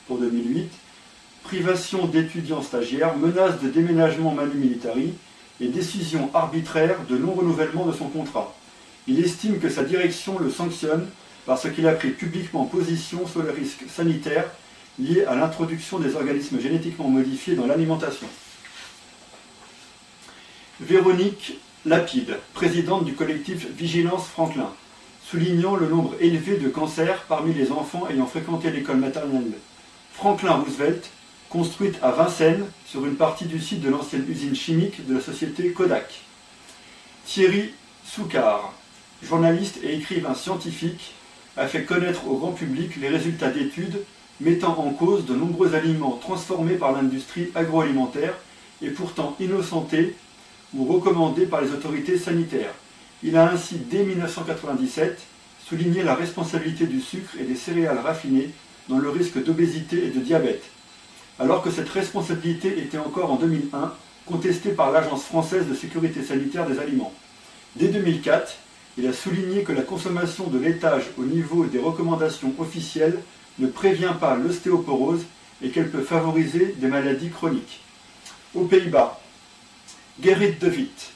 pour 2008, privation d'étudiants stagiaires, menace de déménagement manu militari et décision arbitraire de non-renouvellement de son contrat. Il estime que sa direction le sanctionne parce qu'il a pris publiquement position sur les risques sanitaires liés à l'introduction des organismes génétiquement modifiés dans l'alimentation. Véronique Lapide, présidente du collectif Vigilance Franklin, soulignant le nombre élevé de cancers parmi les enfants ayant fréquenté l'école maternelle Franklin Roosevelt, construite à Vincennes sur une partie du site de l'ancienne usine chimique de la société Kodak. Thierry Soucard, journaliste et écrivain scientifique, a fait connaître au grand public les résultats d'études mettant en cause de nombreux aliments transformés par l'industrie agroalimentaire et pourtant innocentés ou recommandés par les autorités sanitaires. Il a ainsi, dès 1997, souligné la responsabilité du sucre et des céréales raffinées dans le risque d'obésité et de diabète, alors que cette responsabilité était encore en 2001 contestée par l'Agence française de sécurité sanitaire des aliments. Dès 2004, il a souligné que la consommation de laitage au niveau des recommandations officielles ne prévient pas l'ostéoporose et qu'elle peut favoriser des maladies chroniques. Aux Pays-Bas, Gerrit de Witt,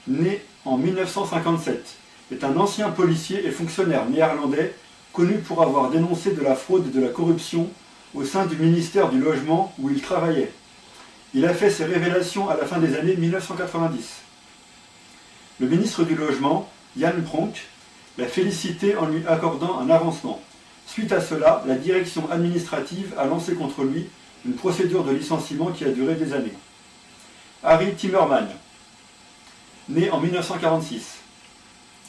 né en 1957, est un ancien policier et fonctionnaire néerlandais connu pour avoir dénoncé de la fraude et de la corruption au sein du ministère du Logement où il travaillait. Il a fait ses révélations à la fin des années 1990. Le ministre du Logement, Jan Pronk, l'a félicité en lui accordant un avancement. Suite à cela, la direction administrative a lancé contre lui une procédure de licenciement qui a duré des années. Harry Timmerman, né en 1946,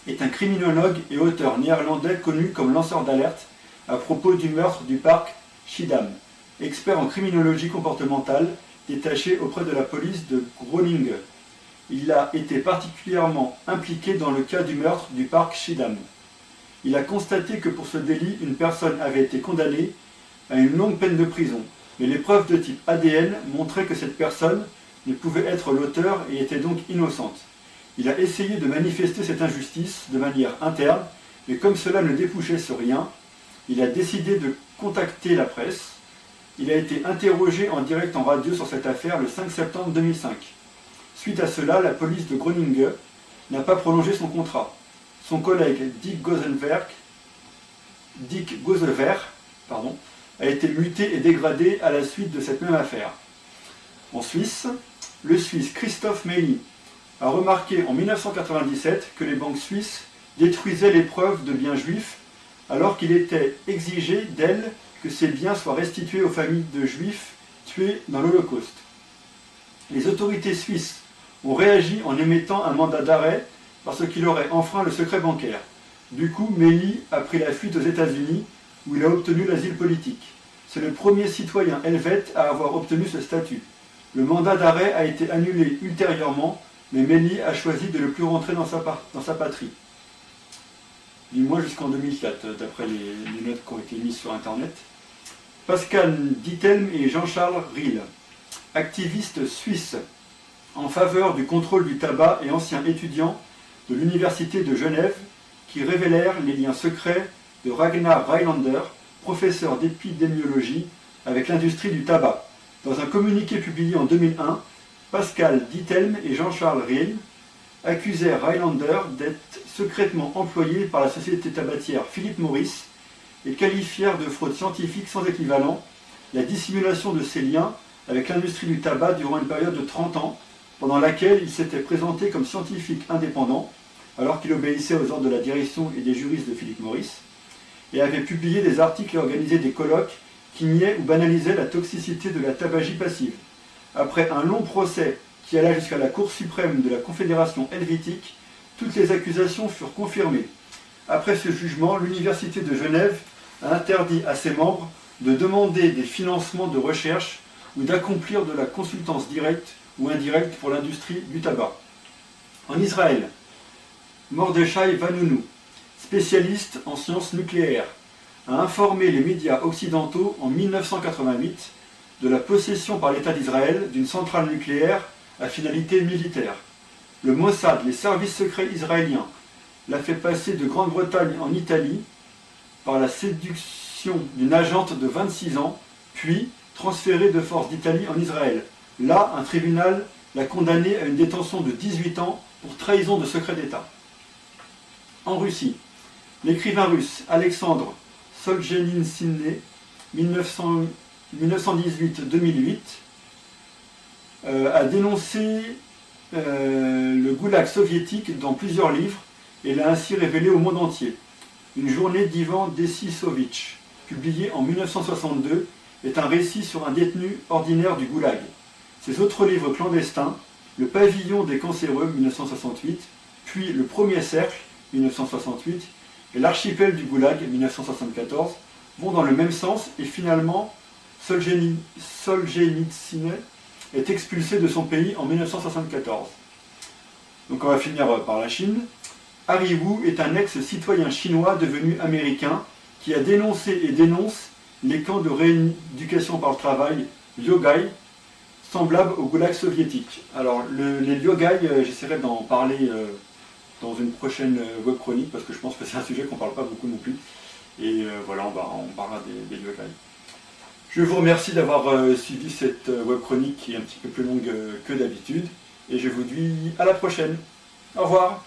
est un criminologue et auteur néerlandais connu comme lanceur d'alerte à propos du meurtre du parc Schiedam, expert en criminologie comportementale détaché auprès de la police de Groningen. Il a été particulièrement impliqué dans le cas du meurtre du parc Schiedam. Il a constaté que pour ce délit, une personne avait été condamnée à une longue peine de prison, mais les preuves de type ADN montraient que cette personne ne pouvait être l'auteur et était donc innocente. Il a essayé de manifester cette injustice de manière interne, mais comme cela ne débouchait sur rien, il a décidé de contacter la presse. Il a été interrogé en direct en radio sur cette affaire le 5 septembre 2005. Suite à cela, la police de Groningen n'a pas prolongé son contrat. Son collègue Dick Gozelver, a été muté et dégradé à la suite de cette même affaire. En Suisse, le Suisse Christophe Meili a remarqué en 1997 que les banques suisses détruisaient les preuves de biens juifs alors qu'il était exigé d'elles que ces biens soient restitués aux familles de juifs tués dans l'Holocauste. Les autorités suisses ont réagi en émettant un mandat d'arrêt parce qu'il aurait enfreint le secret bancaire. Du coup, Meili a pris la fuite aux États-Unis où il a obtenu l'asile politique. C'est le premier citoyen helvète à avoir obtenu ce statut. Le mandat d'arrêt a été annulé ultérieurement, mais Meili a choisi de ne plus rentrer dans sa patrie. Du moins jusqu'en 2004, d'après les notes qui ont été mises sur Internet. Pascal Dittelm et Jean-Charles Riehl, activistes suisses en faveur du contrôle du tabac et anciens étudiants de l'Université de Genève, qui révélèrent les liens secrets de Ragnar Rylander, professeur d'épidémiologie, avec l'industrie du tabac. Dans un communiqué publié en 2001, Pascal Dittelm et Jean-Charles Riehl accusèrent Rylander d'être secrètement employé par la société tabatière Philip Morris et qualifièrent de fraude scientifique sans équivalent la dissimulation de ses liens avec l'industrie du tabac durant une période de 30 ans, pendant laquelle il s'était présenté comme scientifique indépendant, alors qu'il obéissait aux ordres de la direction et des juristes de Philip Morris, et avait publié des articles et organisé des colloques qui niaient ou banalisaient la toxicité de la tabagie passive. Après un long procès qui alla jusqu'à la Cour suprême de la Confédération helvétique, toutes les accusations furent confirmées. Après ce jugement, l'Université de Genève a interdit à ses membres de demander des financements de recherche ou d'accomplir de la consultance directe ou indirecte pour l'industrie du tabac. En Israël, Mordechai Vanunu, spécialiste en sciences nucléaires, a informé les médias occidentaux en 1988 de la possession par l'État d'Israël d'une centrale nucléaire à finalité militaire. Le Mossad, les services secrets israéliens, l'a fait passer de Grande-Bretagne en Italie par la séduction d'une agente de 26 ans, puis transféré de force d'Italie en Israël. Là, un tribunal l'a condamné à une détention de 18 ans pour trahison de secret d'État. En Russie, l'écrivain russe Alexandre Solzhenitsyn, 1918-2008, a dénoncé le goulag soviétique dans plusieurs livres et l'a ainsi révélé au monde entier. Une journée d'Ivan Dessisovitch, publié en 1962, est un récit sur un détenu ordinaire du goulag. Ses autres livres clandestins, Le pavillon des cancéreux, 1968, puis Le premier cercle, 1968, et L'archipel du goulag, 1974, vont dans le même sens et finalement Solzhenitsyn est expulsé de son pays en 1974. Donc on va finir par la Chine. Harry Wu est un ex-citoyen chinois devenu américain qui a dénoncé et dénonce les camps de rééducation par le travail, Lyogai, semblables au goulag soviétique. Alors les Lyogai, j'essaierai d'en parler dans une prochaine web chronique parce que je pense que c'est un sujet qu'on ne parle pas beaucoup non plus. Et voilà, on parlera des Lyogai. Je vous remercie d'avoir suivi cette web chronique qui est un petit peu plus longue que d'habitude. Et je vous dis à la prochaine. Au revoir.